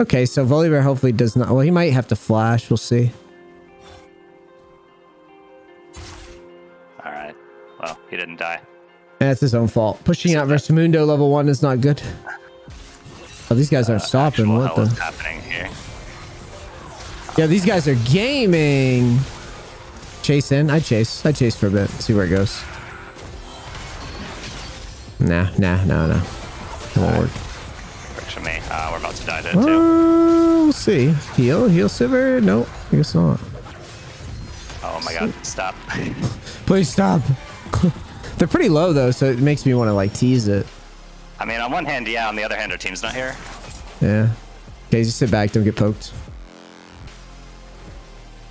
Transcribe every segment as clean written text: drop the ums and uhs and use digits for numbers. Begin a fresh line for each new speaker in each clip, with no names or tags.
Okay, so Volibear hopefully does not... Well, he might have to flash. We'll see.
All right. Well, he didn't die.
That's his own fault. Pushing out versus Mundo level 1 is not good. Oh, these guys aren't stopping. What the...
What's happening here?
Yeah, these guys are gaming. Chase in. I chase for a bit. See where it goes. No. It won't work.
Works for me. We're about to die to it too.
We'll see. Heal Silver. Nope. I guess not.
Oh my god. Stop.
Please stop. They're pretty low though, so it makes me want to like tease it.
I mean, on one hand, yeah. On the other hand, our team's not here.
Yeah. Okay, just sit back. Don't get poked.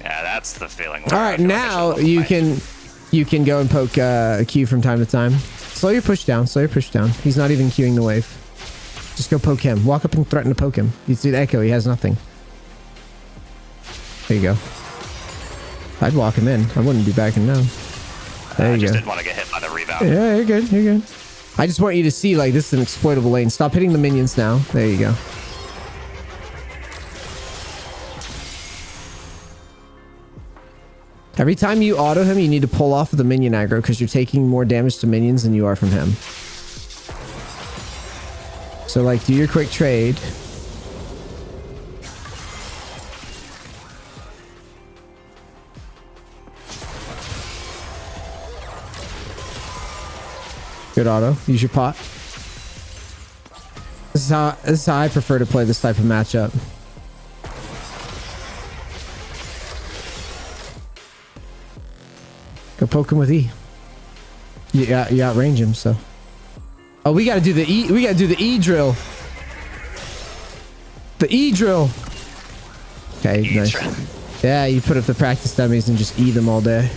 Yeah, that's the feeling.
All right, now you can go and poke a Q from time to time. Slow your push down. He's not even queuing the wave. Just go poke him. Walk up and threaten to poke him. You see the echo. He has nothing. There you go. I'd walk him in. I wouldn't be backing down. There you go.
I just didn't want to get hit by the rebound.
Yeah, you're good. I just want you to see like this is an exploitable lane. Stop hitting the minions now. There you go. Every time you auto him, you need to pull off of the minion aggro because you're taking more damage to minions than you are from him. So like do your quick trade. Good auto. Use your pot. This is how I prefer to play this type of matchup. Go poke him with E. You outrange him, so. Oh, we gotta do the E. We gotta do the E drill. The E drill. Okay, nice. Yeah, you put up the practice dummies and just E them all day.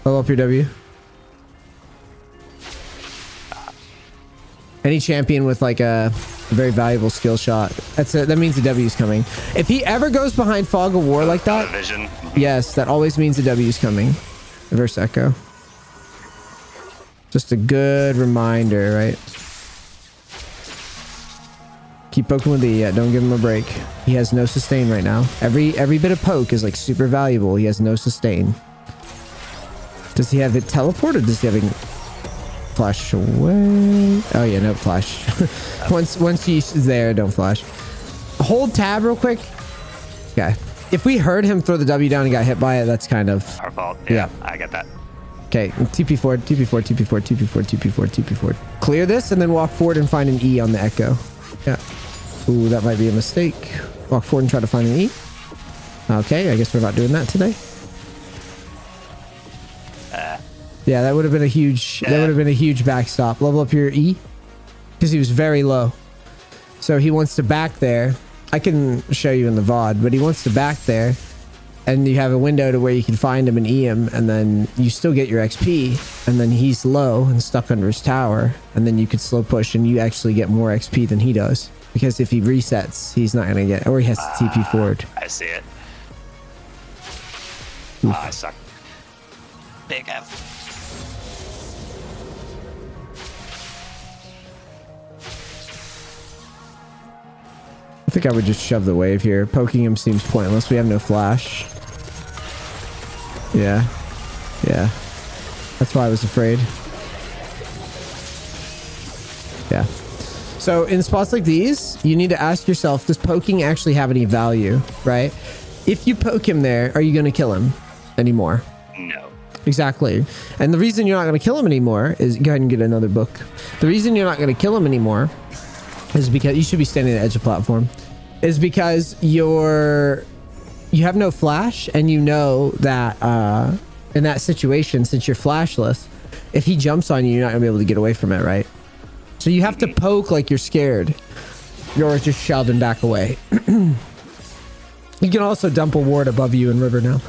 Level up your W. Any champion with like a very valuable skill shot. That means the W is coming. If he ever goes behind Fog of War like that, yes, that always means the W is coming. Reverse echo. Just a good reminder, right? Keep poking with E. Yeah, don't give him a break. He has no sustain right now. Every bit of poke is like super valuable. He has no sustain. Does he have it teleport or does he have it flash away? Oh yeah, no flash. once he's there, don't flash. Hold tab real quick. Okay. If we heard him throw the W down and got hit by it, that's kind of
our fault. Yeah, I get that.
Okay, TP forward, TP forward, TP forward, TP forward, TP forward, TP forward. Clear this and then walk forward and find an E on the echo. Yeah. Ooh, that might be a mistake. Walk forward and try to find an E. Okay, I guess we're not doing that today. Yeah, that would have been a huge. That would have been a huge backstop. Level up your E, because he was very low. So he wants to back there. I can show you in the VOD, but he wants to back there, and you have a window to where you can find him and E him, and then you still get your XP, and then he's low and stuck under his tower, and then you could slow push, and you actually get more XP than he does, because if he resets, he's not gonna get, or he has to TP forward.
I see it. I suck. Big F.
I think I would just shove the wave here. Poking him seems pointless. We have no flash. Yeah. That's why I was afraid. Yeah. So in spots like these, you need to ask yourself, does poking actually have any value, right? If you poke him there, are you going to kill him anymore?
No.
Exactly. And the reason you're not going to kill him anymore is, go ahead and get another book. The reason you're not going to kill him anymore is because you should be standing at the edge of the platform, is because you have no flash, and you know that in that situation, since you're flashless, if he jumps on you, you're not gonna be able to get away from it, right? So you have to poke like you're scared. You're just shove and back away. You can also dump a ward above you in river now.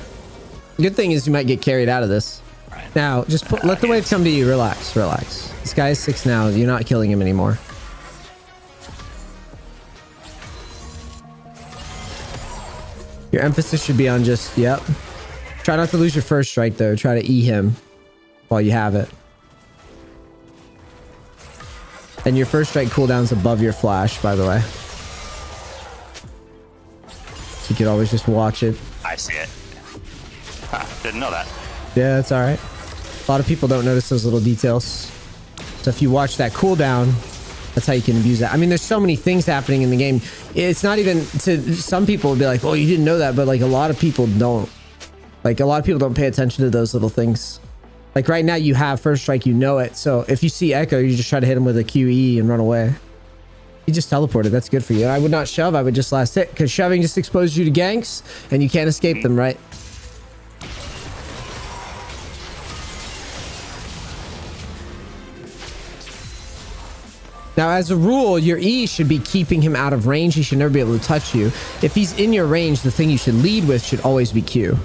Good thing is you might get carried out of this. Right. Now, just let the wave come to you. Relax. This guy is 6 now. You're not killing him anymore. Your emphasis should be on just, yep. Try not to lose your first strike though. Try to E him while you have it. And your first strike cooldown's above your flash, by the way. So you could always just watch it.
I see it. Huh, didn't know that.
Yeah, that's all right. A lot of people don't notice those little details. So if you watch that cooldown, that's how you can abuse that. I mean, there's so many things happening in the game. It's not even to some people would be like, oh, you didn't know that. But like a lot of people don't. Like a lot of people don't pay attention to those little things. Like right now you have first strike, you know it. So if you see Echo, you just try to hit him with a QE and run away. You just teleported. That's good for you. I would not shove. I would just last hit because shoving just exposes you to ganks and you can't escape them, right? Now, as a rule, your E should be keeping him out of range. He should never be able to touch you. If he's in your range, the thing you should lead with should always be Q.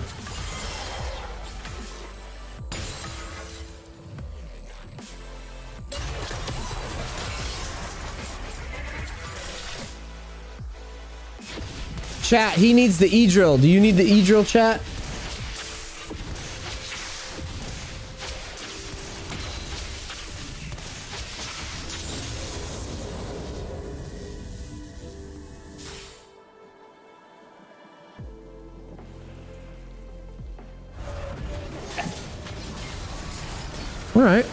Chat, he needs the E drill. Do you need the E drill, chat? All right.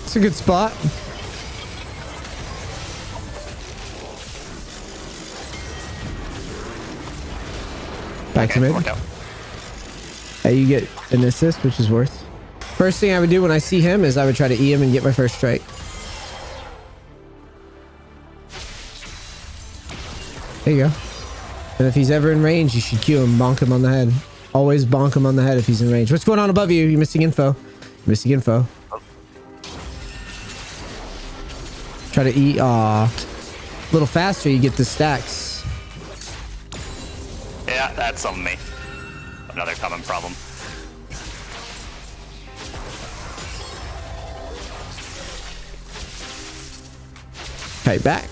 It's a good spot. Back to mid. Hey, you get an assist, which is worth. First thing I would do when I see him is I would try to E him and get my first strike. There you go. And if he's ever in range, you should Q him, bonk him on the head. Always bonk him on the head if he's in range. What's going on above you? You're missing info. You're missing info. Try to E. Aw. A little faster, you get the stacks.
Yeah, that's on me. Another common problem.
Okay, back.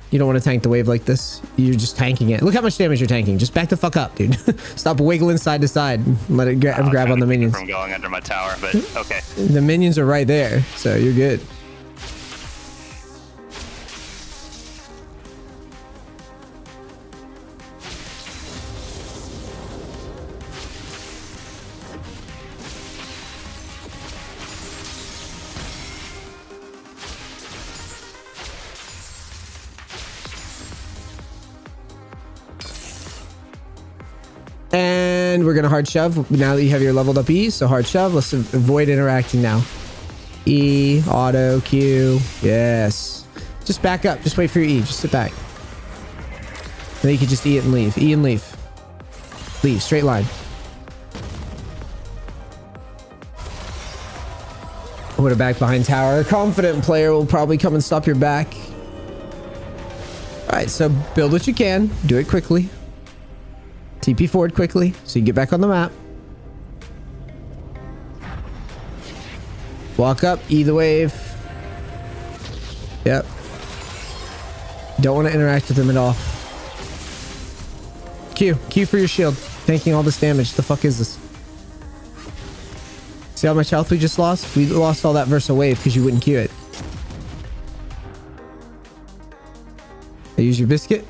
You don't want to tank the wave like this. You're just tanking it. Look how much damage you're tanking. Just back the fuck up, dude. Stop wiggling side to side. Let it grab on the minions.
From going under my tower, but okay.
The minions are right there, so you're good. And we're gonna hard shove now that you have your leveled up E. So hard shove. Let's avoid interacting now. E, auto, Q. Yes. Just back up. Just wait for your E. Just sit back. Then you can just E it and leave. E and leave. Leave. Straight line. Put it back behind tower. A confident player will probably come and stop your back. All right. So build what you can. Do it quickly. TP forward quickly so you get back on the map. Walk up, E the wave. Yep. Don't want to interact with them at all. Q for your shield. Tanking all this damage. The fuck is this? See how much health we just lost? We lost all that versus a wave because you wouldn't Q it. I use your biscuit.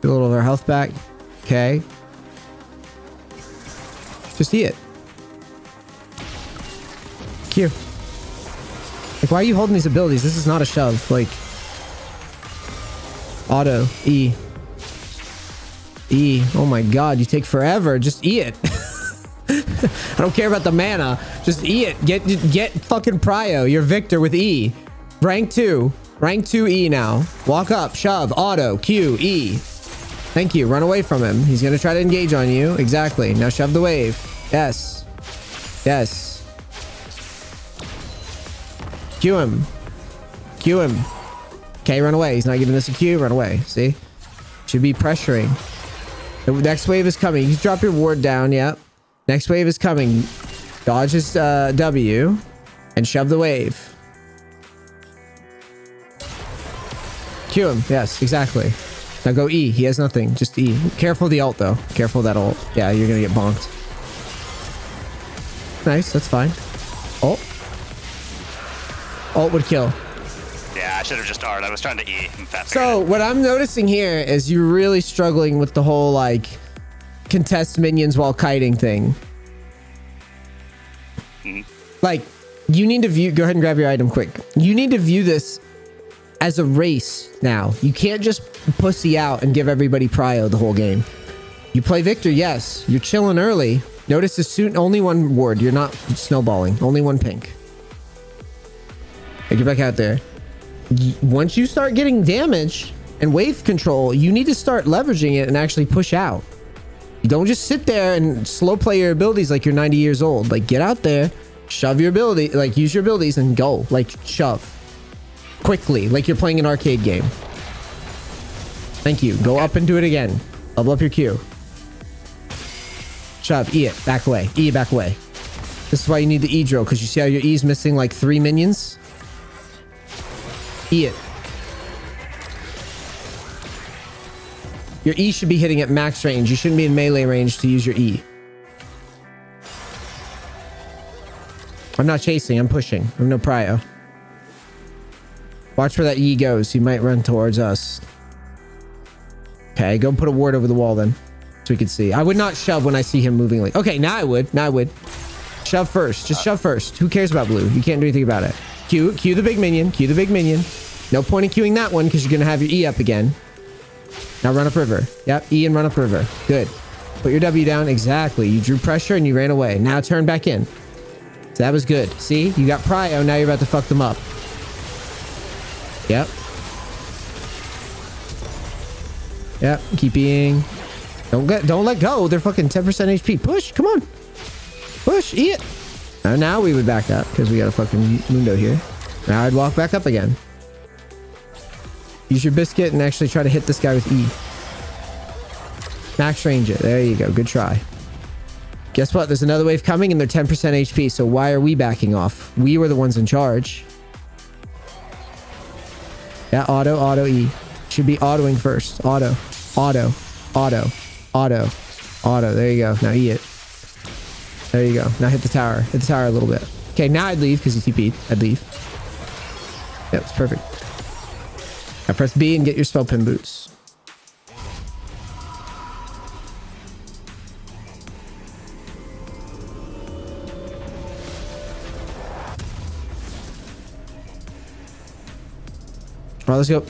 Get a little of our health back. Okay. Just eat it. Q. Like, why are you holding these abilities? This is not a shove. Like, auto. E. E. Oh my god, you take forever. Just eat it. I don't care about the mana. Just eat it. Get fucking prio. You're Viktor with E. Rank 2. Rank 2 E now. Walk up. Shove. Auto. Q. E. Thank you. Run away from him. He's going to try to engage on you. Exactly. Now shove the wave. Yes. Yes. Q him. Q him. Okay, run away. He's not giving us a Q. Run away. See? Should be pressuring. The next wave is coming. You can drop your ward down. Yep. Next wave is coming. Dodge his W and shove the wave. Q him. Yes, exactly. Now go E. He has nothing. Just E. Careful of the ult, though. Careful of that ult. Yeah, you're going to get bonked. Nice. That's fine. Ult. Ult would kill.
Yeah, I should have just R'd. I was trying to E.
So what I'm noticing here is you're really struggling with the whole like contest minions while kiting thing. Like you need to view, go ahead and grab your item quick. You need to view this as a race now. You can't just pussy out and give everybody prio the whole game. You play Viktor, yes. You're chilling early. Notice as soon, only one ward. You're not snowballing. Only one pink. Okay, get back out there. Once you start getting damage and wave control, you need to start leveraging it and actually push out. You don't just sit there and slow play your abilities like you're 90 years old. Like get out there, shove your ability, like use your abilities and go. Like shove quickly, like you're playing an arcade game. Thank you. Go up and do it again. Level up your Q. Shove, E it, back away. E, back away. This is why you need the E drill, because you see how your E's missing like 3 minions? E it. Your E should be hitting at max range. You shouldn't be in melee range to use your E. I'm not chasing, I'm pushing. I'm no prio. Watch where that E goes. He might run towards us. Okay, go put a ward over the wall then. So we can see. I would not shove when I see him moving like. Okay, now I would. Now I would. Shove first. Just shove first. Who cares about blue? You can't do anything about it. Q the big minion. Q the big minion. No point in queuing that one because you're going to have your E up again. Now run up river. Yep, E and run up river. Good. Put your W down. Exactly. You drew pressure and you ran away. Now turn back in. So that was good. See? You got prio. Now you're about to fuck them up. Yep. Yep. Keep being. Don't let go. They're fucking 10% HP. Push. Come on. Push. E it. Now we would back up because we got a fucking Mundo here. Now I'd walk back up again. Use your biscuit and actually try to hit this guy with E. Max range it. There you go. Good try. Guess what? There's another wave coming and they're 10% HP. So why are we backing off? We were the ones in charge. Yeah, auto, E. Should be autoing first. Auto. There you go. Now E it. There you go. Now hit the tower. Hit the tower a little bit. Okay, now I'd leave because he TP'd. I'd leave. Yep, it's perfect. Now press B and get your spell pin boots. All right, let's go.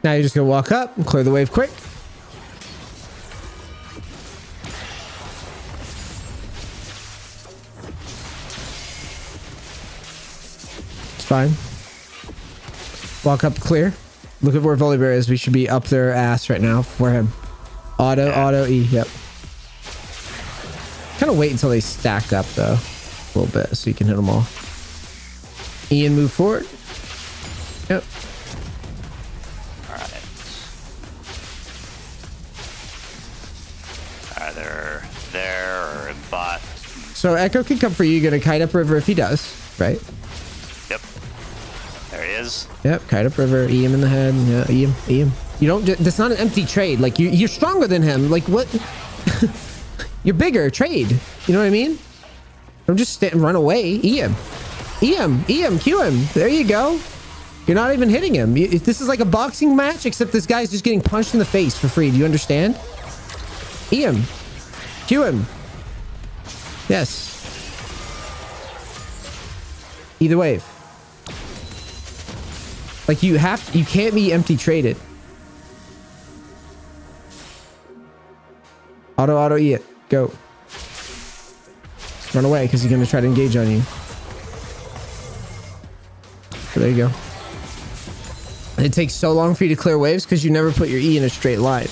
Now you're just gonna walk up and clear the wave quick. It's fine. Walk up, clear. Look at where Volibear is. We should be up their ass right now for him. Auto, E. Yep. Kind of wait until they stack up though, a little bit, so you can hit them all. E and move forward. Yep.
Either there or in bot.
So Echo can come for you. You're gonna kite up river if he does, right?
Yep. There he is.
Yep. Kite up river. E him in the head. Yeah. E him. You don't. That's not an empty trade. Like you're stronger than him. Like what? You're bigger. Trade. You know what I mean? Don't just run away. E him. Q him. There you go. You're not even hitting him. This is like a boxing match, except this guy's just getting punched in the face for free. Do you understand? E him. Q him. Yes. Either wave. Like you can't be empty traded. Auto E it. Go. Run away because he's going to try to engage on you. So there you go. It takes so long for you to clear waves because you never put your E in a straight line.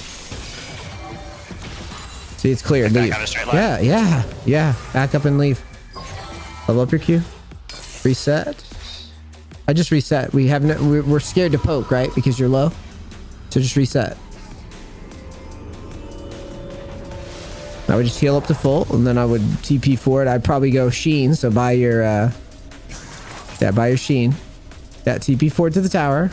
See, it's clear. Leave.
Back on a straight line.
Yeah. Back up and leave. Level up your Q. Reset. I just reset. We're scared to poke, right? Because you're low. So just reset. I would just heal up to full, and then I would TP forward. I'd probably go Sheen. So buy your buy your Sheen. That TP forward to the tower.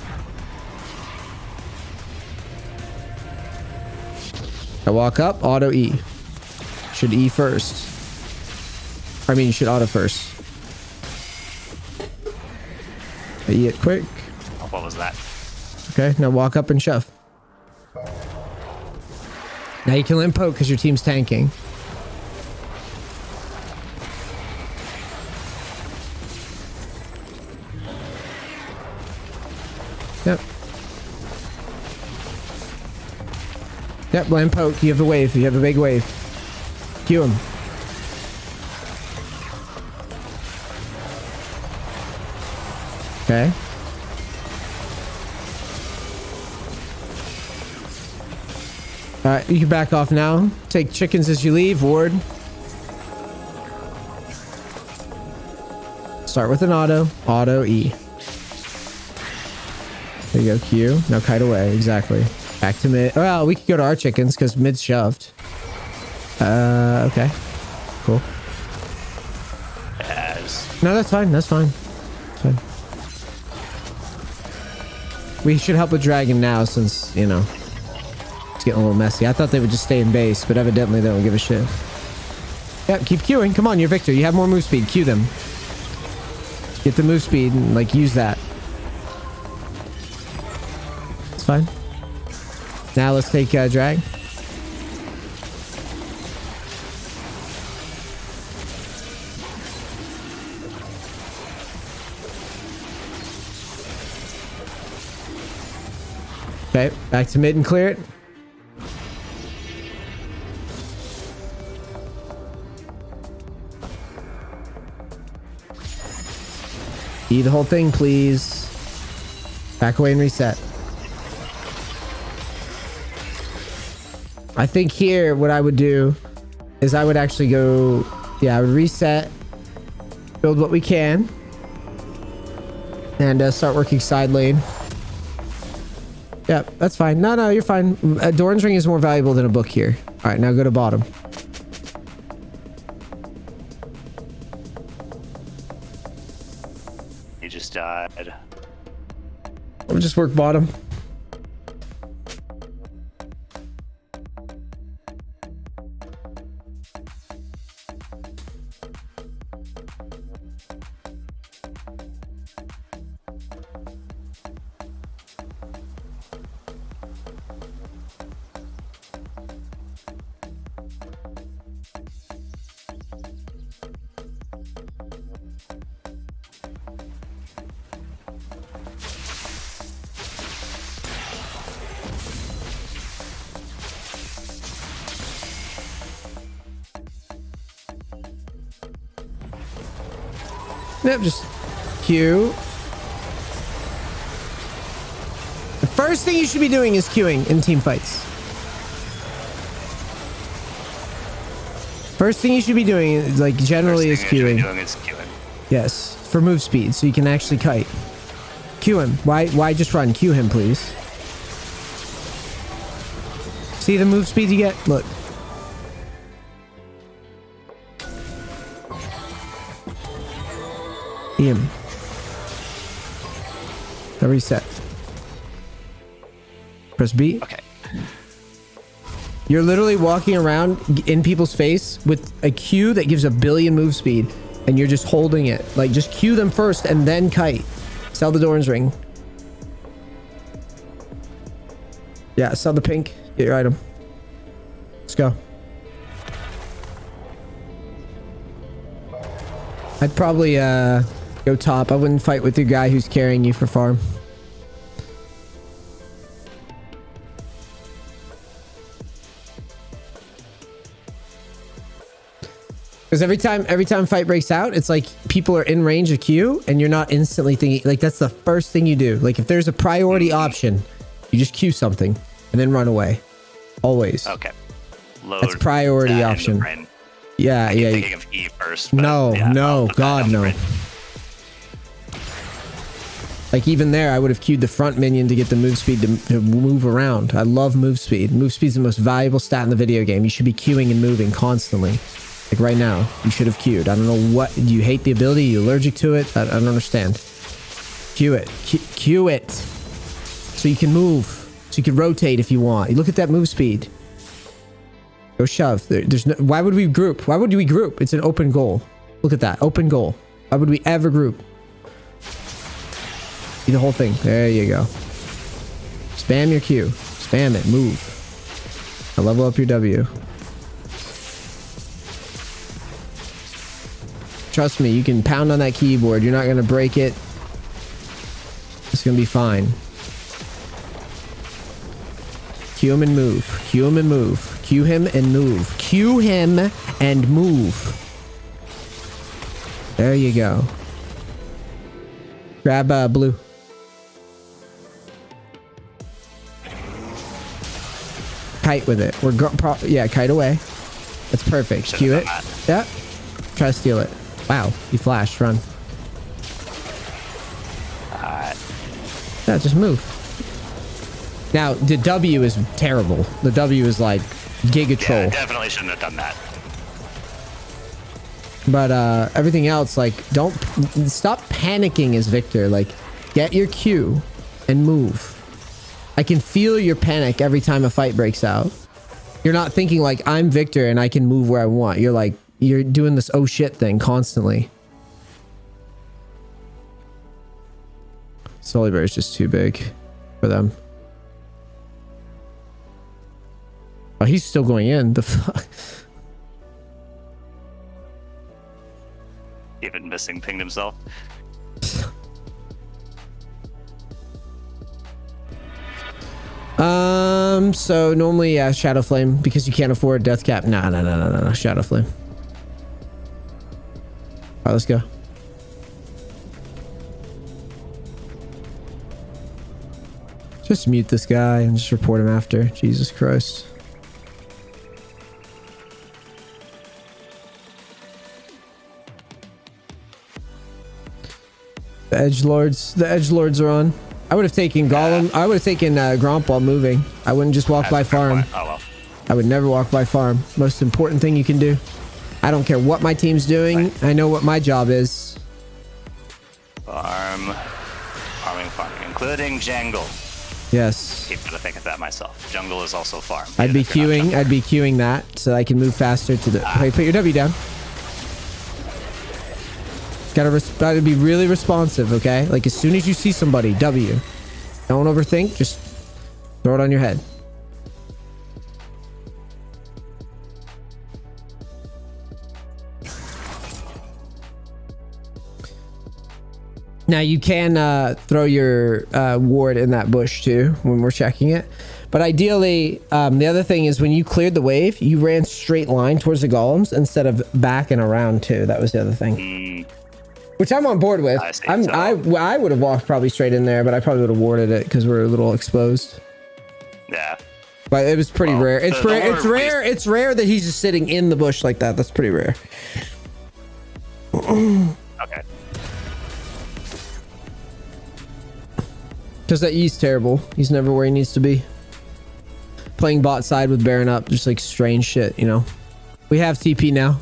Now walk up, auto E. Should E first. I mean, you should auto first. E it quick.
Oh, what was that?
Okay, now walk up and shove. Now you can limp poke because your team's tanking. Yep. Yep, limp poke. You have the wave. You have a big wave. Cue him. Okay. Alright, you can back off now. Take chickens as you leave, ward. Start with an auto. Auto E. There you go, Q. Now kite away. Exactly. Back to mid. Well, we could go to our chickens because mid's shoved. Okay. Cool.
Yes.
No, that's fine. That's fine. That's fine. We should help with dragon now since, you know, it's getting a little messy. I thought they would just stay in base, but evidently they don't give a shit. Yep, keep queuing. Come on, you're Victor. You have more move speed. Queue them. Get the move speed and, like, use that. It's fine. Now let's take drag. Okay, back to mid and clear it. E the whole thing, please. Back away and reset. I think here what I would do is I would actually go, yeah, I would reset, build what we can, and start working side lane. Yeah, that's fine. No, you're fine. Doran's ring is more valuable than a book here. All right, now go to bottom.
He just died.
We'll just work bottom. Yep, just Q. The first thing you should be doing is queuing in team fights. First thing you should be doing, is, like, generally, is queuing. Yes, for move speed, so you can actually kite. Queue him. Why just run? Queue him, please. See the move speed you get? Look. Him. Now reset. Press B.
Okay.
You're literally walking around in people's face with a Q that gives 1 billion move speed, and you're just holding it. Like, just Q them first and then kite. Sell the Doran's ring. Yeah, sell the pink. Get your item. Let's go. I'd probably go top. I wouldn't fight with your guy who's carrying you for farm. Because every time fight breaks out, it's like people are in range of Q and you're not instantly thinking, like, that's the first thing you do. Like, if there's a priority option, you just Q something and then run away. Always.
Okay. Load
that's priority option. Yeah, yeah.
Thinking of E first.
No,
yeah,
no, God, no. Like, even there, I would have queued the front minion to get the move speed to move around. I love move speed. Move speed is the most valuable stat in the video game. You should be queuing and moving constantly. Like right now, you should have queued. I don't know what, do you hate the ability? Are you allergic to it? I don't understand. Queue it. Queue it. So you can move. So you can rotate if you want. You look at that move speed. Go shove. There's no, why would we group? Why would we group? It's an open goal. Look at that. Open goal. Why would we ever group? Do the whole thing. There you go. Spam your Q. Spam it. Move. Now level up your W. Trust me, you can pound on that keyboard. You're not going to break it. It's going to be fine. Q him and move. Q him and move. Q him and move. Q him and move. There you go. Grab blue. Kite with it. Yeah, kite away. That's perfect. Q it. Yeah. Try to steal it. Wow, you flashed. Run. Yeah, just move. Now, the W is terrible. The W is like Giga Troll.
Yeah, definitely shouldn't have done that.
But everything else, like, don't stop panicking as Victor. Like, get your Q and move. I can feel your panic every time a fight breaks out. You're not thinking like, I'm Victor and I can move where I want. You're like, you're doing this oh shit thing constantly. Sully Bear is just too big for them. Oh, he's still going in. The fuck?
Even missing pinged himself.
So normally, yeah, Shadow Flame, because you can't afford Death Cap. No, Shadow Flame. All right, let's go. Just mute this guy and just report him after. Jesus Christ. The edgelords are on. I would have taken Golem. I would have taken Gromp while moving. I wouldn't just walk by farm.
Oh, well.
I would never walk by farm. Most important thing you can do. I don't care what my team's doing. Right. I know what my job is.
Farming, including jungle.
Yes.
Keep trying to think of that myself. Jungle is also farm.
I'd be queuing that so I can move faster to the. Hey, put your W down. Gotta be really responsive, okay? Like as soon as you see somebody, W. Don't overthink. Just throw it on your head. Now you can throw your ward in that bush too when we're checking it. But ideally, the other thing is when you cleared the wave, you ran straight line towards the golems instead of back and around too. That was the other thing. Which I'm on board with. I would have walked probably straight in there, but I probably would have warded it because we're a little exposed.
Yeah.
But it was pretty rare. It's rare. It's rare that he's just sitting in the bush like that. That's pretty rare.
Okay.
Because that E's terrible. He's never where he needs to be. Playing bot side with Baron up, just like strange shit, you know. We have TP now.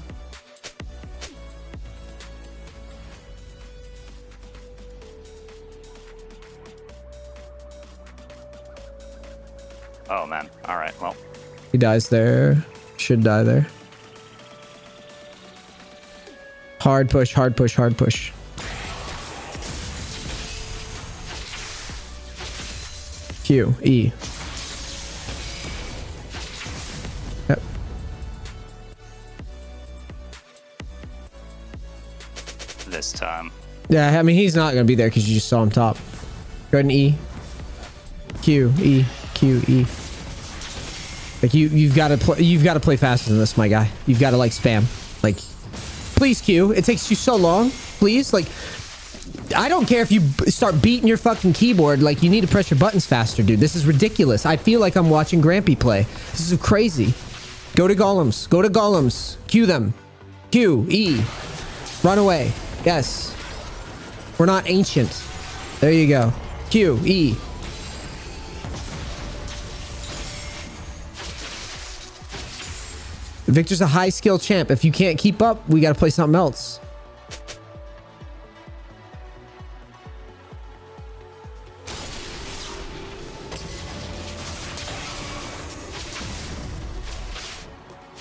Oh man. All right. Well.
He dies there. Should die there. Hard push, hard push, hard push. Q, E. Yep.
This time.
Yeah, I mean, he's not going to be there because you just saw him top. Go ahead and E. Q, E, Q, E. Like you've got to play faster than this, my guy. You've got to like spam. Like, please Q. It takes you so long. Please, like, I don't care if you start beating your fucking keyboard. Like, you need to press your buttons faster, dude. This is ridiculous. I feel like I'm watching Grampy play. This is crazy. Go to golems. Go to golems. Q them. Q, E. Run away. Yes. We're not ancient. There you go. Q, E. Victor's a high skill champ. If you can't keep up, we got to play something else.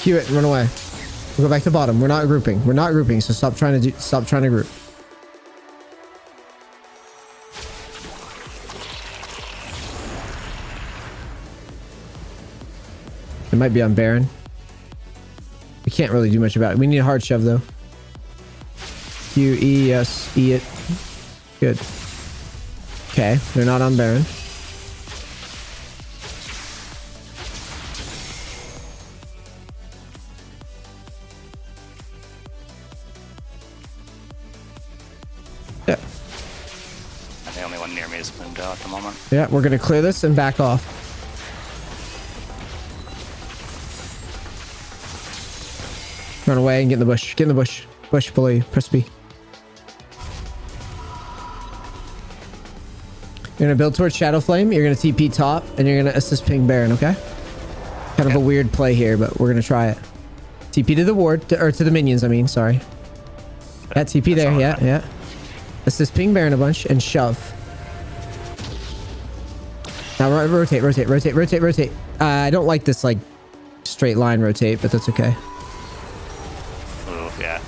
Q it and run away. We'll go back to bottom. We're not grouping. We're not grouping, so stop trying to group. It might be on Baron. We can't really do much about it. We need a hard shove though. Q, E, yes, E it. Good. Okay, they're not on Baron. Yeah.
And the only one near me is moved out at the moment.
Yeah, we're gonna clear this and back off. Run away and get in the bush. Get in the bush. Bush below you. Press B. You're gonna build towards Shadow Flame. You're gonna TP top, and you're gonna assist ping Baron. Okay. Kind of a weird play here, but we're gonna try it. TP to the ward, or to the minions. I mean, sorry. Yeah, TP there. Yeah, yeah. Assist ping Baron a bunch and shove. Now rotate, rotate, rotate, rotate, rotate. I don't like this like straight line rotate, but that's okay.
Ooh, yeah.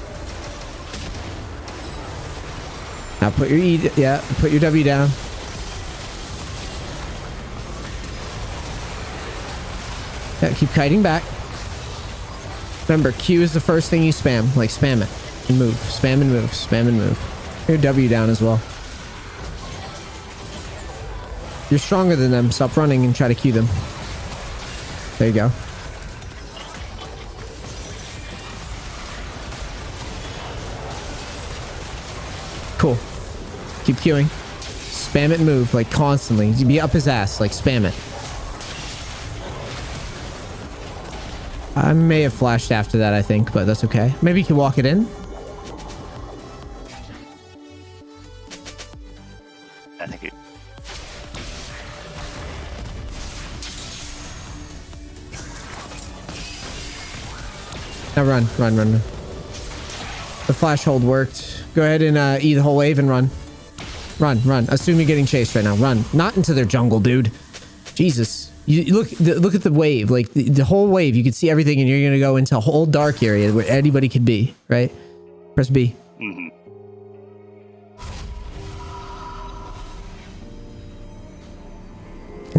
Now put your E, yeah, put your W down. Yeah, keep kiting back. Remember, Q is the first thing you spam. Like, spam it. And move. Spam and move. Spam and move. Your W down as well. You're stronger than them. Stop running and try to Q them. There you go. Cool. Keep queuing. Spam it and move, like, constantly. You be up his ass. Like, spam it. I may have flashed after that, I think, but that's okay. Maybe you can walk it in.
I think it...
Now run, run, run, run. The flash hold worked. Go ahead and E the whole wave and run. Run, run. Assume you're getting chased right now. Run. Not into their jungle, dude. Jesus. You look at the wave, like the whole wave. You can see everything, and you're gonna go into a whole dark area where anybody could be. Right? Press B.
Mm-hmm.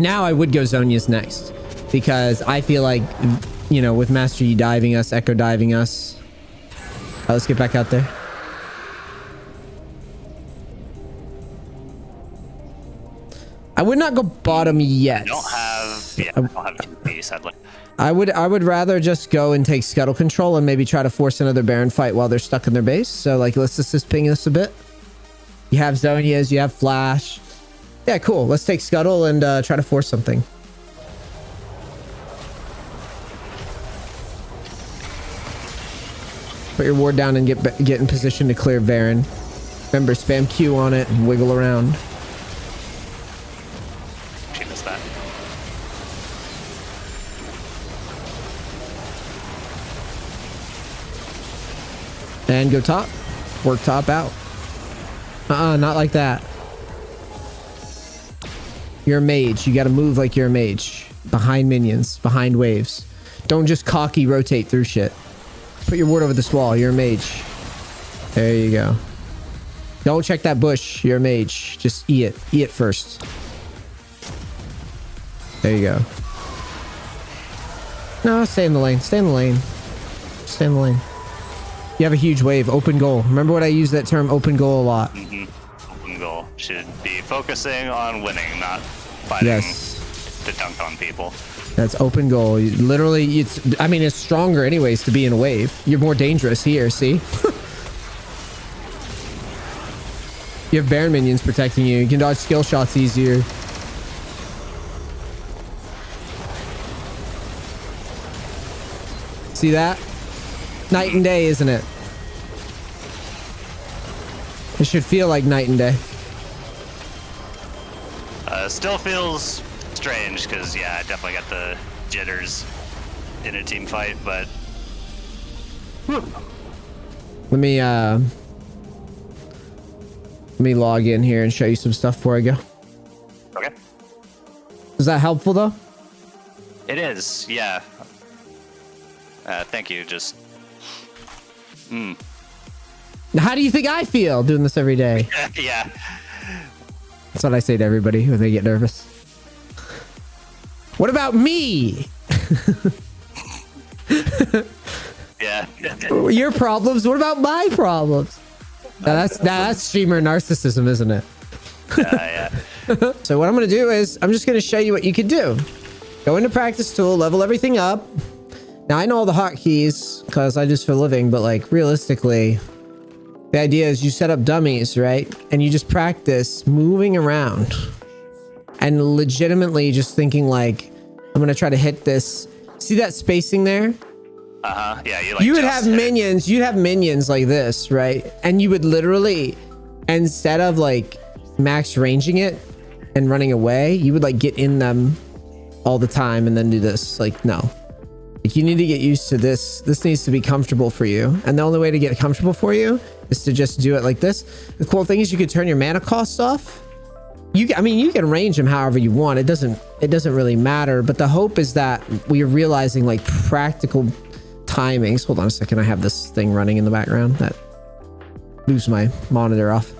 Now I would go Zhonya's next, because I feel like, you know, with Master Yi diving us, Echo diving us. Let's get back out there. I would not go bottom yet.
I don't have, yeah, I don't have TP, sadly.
I would rather just go and take scuttle control and maybe try to force another Baron fight while they're stuck in their base. So like, let's assist ping us a bit. You have Zhonya's, you have Flash. Yeah, cool. Let's take scuttle and try to force something. Put your ward down and get in position to clear Baron. Remember, spam Q on it and wiggle around.
She missed that.
And go top. Work top out. Not like that. You're a mage. You got to move like you're a mage. Behind minions. Behind waves. Don't just cocky rotate through shit. Put your ward over this wall. You're a mage. There you go. Don't check that bush. You're a mage. Just eat it. Eat it first. There you go. No, stay in the lane. Stay in the lane. Stay in the lane. You have a huge wave. Open goal. Remember what I use that term open goal a lot.
Mm-hmm. Open goal. Should be focusing on winning, not fighting to dunk on people.
That's open goal. Literally, I mean, it's stronger anyways to be in a wave. You're more dangerous here, see? You have Baron minions protecting you. You can dodge skill shots easier. See that? Night and day, isn't it? It should feel like night and day.
Still feels strange because, yeah, I definitely got the jitters in a team fight, but
Let me log in here and show you some stuff before I go.
okay.
Is that helpful though?
It is, yeah. Thank you. Just.
How do you think I feel doing this every day?
Yeah.
That's what I say to everybody when they get nervous. What about me?
Yeah.
Your problems? What about my problems? That's streamer narcissism, isn't it?
Yeah.
So what I'm going to do is I'm just going to show you what you could do. Go into practice tool, level everything up. Now I know all the hotkeys because I just for a living, but like realistically, the idea is you set up dummies, right? And you just practice moving around and legitimately just thinking like, I'm going to try to hit this. See that spacing there?
Yeah.
You would have minions. You'd have minions like this, right? And you would literally, instead of like max ranging it and running away, you would like get in them all the time and then do this. Like, no. Like, you need to get used to this. This needs to be comfortable for you. And the only way to get comfortable for you is to just do it like this. The cool thing is you could turn your mana costs off. You can range them however you want. It doesn't really matter. But the hope is that we are realizing like practical timings. Hold on a second. I have this thing running in the background that moves my monitor off.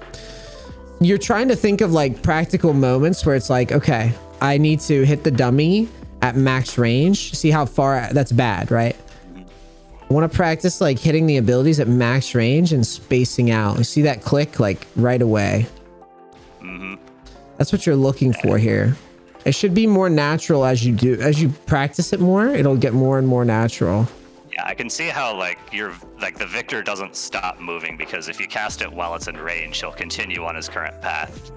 You're trying to think of like practical moments where it's like, okay, I need to hit the dummy at max range. See how far that's bad, right? I want to practice like hitting the abilities at max range and spacing out. You see that click like right away. That's what you're looking for here. It should be more natural as you practice it more. It'll get more and more natural.
Yeah, I can see how like the Viktor doesn't stop moving because if you cast it while it's in range, he'll continue on his current path.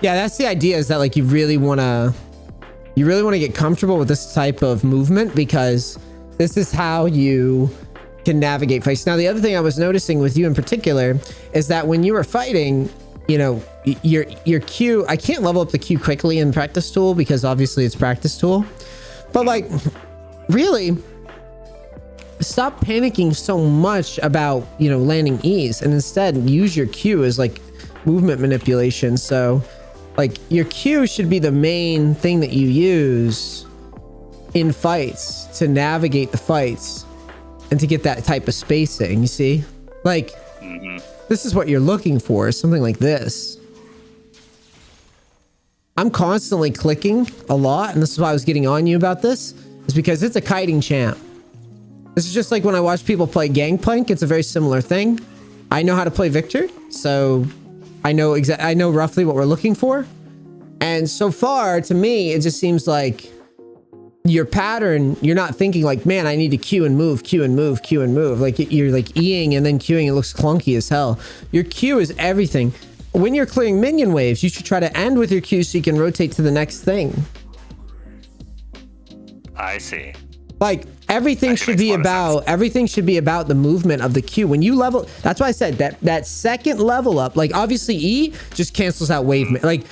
Yeah, that's the idea, is that like you really want to get comfortable with this type of movement because this is how you can navigate fights. Now, the other thing I was noticing with you in particular is that when you were fighting, you know, your Q, I can't level up the Q quickly in practice tool because obviously it's practice tool, but like really stop panicking so much about, you know, landing E's and instead use your Q as like movement manipulation. So like your Q should be the main thing that you use in fights to navigate the fights and to get that type of spacing. You see, like this is what you're looking for, something like this. I'm constantly clicking a lot, and this is why I was getting on you about this, is because it's a kiting champ. This is just like when I watch people play Gangplank. It's a very similar thing. I know how to play Viktor, so I know roughly what we're looking for. And so far, to me, it just seems like your pattern, you're not thinking like, man, I need to Q and move, Q and move, Q and move. Like you're like Eing and then Qing. It looks clunky as hell. Your Q is everything. When you're clearing minion waves, you should try to end with your Q so you can rotate to the next thing.
I see.
Like everything should be about the movement of the Q. When you level, that's why I said that second level up, like obviously E just cancels out wave. Like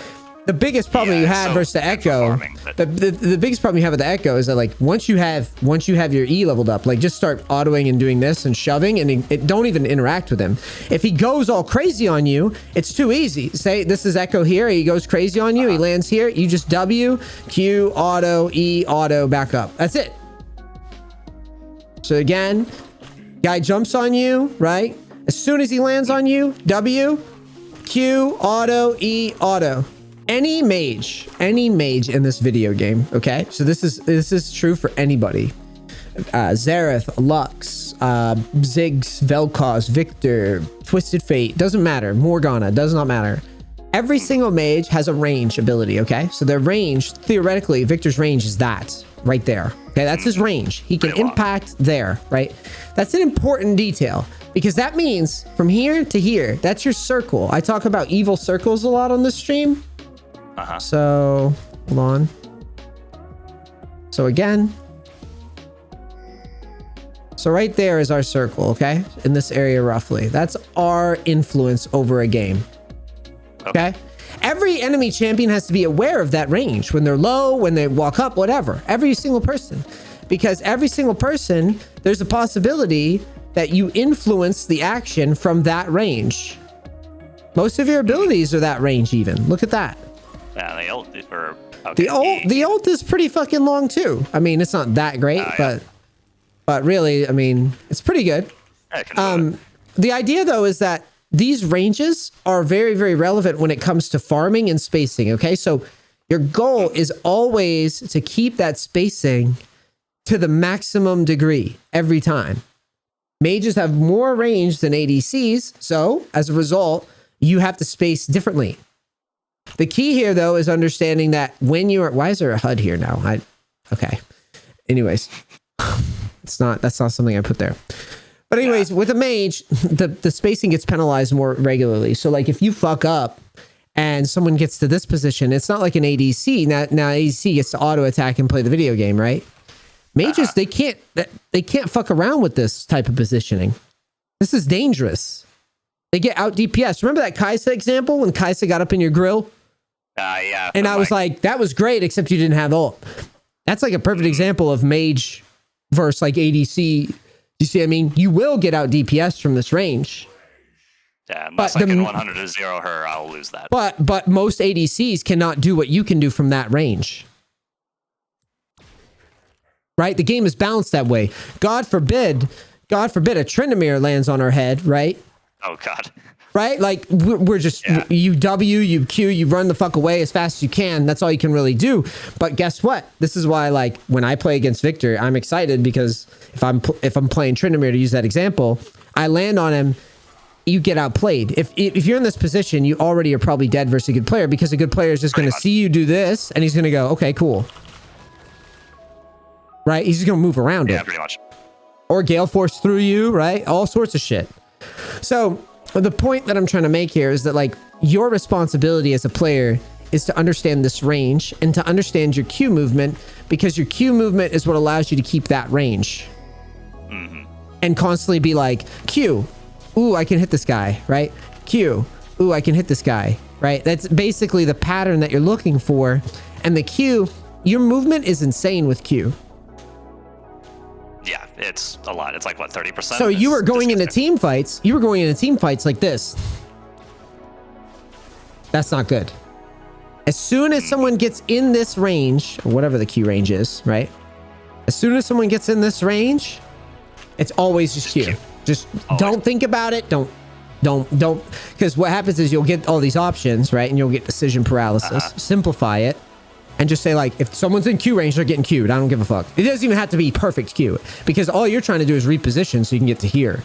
the biggest problem you had versus the Echo, the biggest problem you have with the Echo is that like once you have your E leveled up, like just start autoing and doing this and shoving and it don't even interact with him. If he goes all crazy on you, it's too easy. Say this is Echo here, he goes crazy on you, he lands here, you just W, Q, auto, E, auto, back up. That's it. So again, guy jumps on you, right? As soon as he lands on you, W, Q, auto, E, auto. Any mage in this video game, okay? So this is true for anybody. Zareth, Lux, Ziggs, Vel'Koz, Viktor, Twisted Fate, doesn't matter. Morgana, does not matter. Every single mage has a range ability, okay? So their range, theoretically, Viktor's range is that right there. Okay, that's his range. He can impact there, right? That's an important detail because that means from here to here, that's your circle. I talk about evil circles a lot on this stream. So hold on. So again, so right there is our circle, okay? In this area roughly. That's our influence over a game. Okay? Every enemy champion has to be aware of that range when they're low, when they walk up, whatever. Every single person. Because every single person, there's a possibility that you influence the action from that range. Most of your abilities are that range even. Look at that.
Yeah, the ult
the ult is pretty fucking long too. I mean, it's not that great, but But really, I mean, it's pretty good.
I can do it.
The idea, though, is that these ranges are very, very relevant when it comes to farming and spacing, okay? So your goal is always to keep that spacing to the maximum degree every time. Mages have more range than ADCs, so as a result, you have to space differently. The key here, though, is understanding that when you're... Why is there a HUD here now? Okay. Anyways, that's not something I put there. But anyways, with a mage, the spacing gets penalized more regularly. So like if you fuck up and someone gets to this position, it's not like an ADC. Now ADC gets to auto attack and play the video game, right? Mages, they can't fuck around with this type of positioning. This is dangerous. They get out DPS. Remember that Kaisa example when Kaisa got up in your grill?
Yeah.
And I was like, that was great, except you didn't have ult. That's like a perfect example of mage versus like ADC. You see what I mean? You will get out DPS from this range.
Yeah, unless I can 100 to 0 her, I'll lose that.
But most ADCs cannot do what you can do from that range. Right? The game is balanced that way. God forbid a Tryndamere lands on our head, right?
Oh, God.
Right? Like, we're just, you W, you Q, you run the fuck away as fast as you can. That's all you can really do. But guess what? This is why, like, when I play against Viktor, I'm excited because if I'm playing Tryndamere, to use that example, I land on him, you get outplayed. If you're in this position, you already are probably dead versus a good player because a good player is just going to see you do this and he's going to go, okay, cool. Right? He's just going to move around it.
Yeah, pretty much.
Or Gale Force through you, right? All sorts of shit. So the point that I'm trying to make here is that like your responsibility as a player is to understand this range and to understand your Q movement, because your Q movement is what allows you to keep that range. And constantly be like, Q, ooh, I can hit this guy, right? Q, ooh, I can hit this guy, right? That's basically the pattern that you're looking for. And the Q, your movement is insane with Q.
Yeah, it's a lot. It's like, what, 30%?
So you were going into team fights. You were going into team fights like this. That's not good. As soon as someone gets in this range, or whatever the Q range is, right? As soon as someone gets in this range, it's always just Q. Just don't think about it. Don't. Because what happens is you'll get all these options, right? And you'll get decision paralysis. Simplify it. And just say, like, if someone's in Q range, they're getting Q'd. I don't give a fuck. It doesn't even have to be perfect Q, because all you're trying to do is reposition so you can get to here.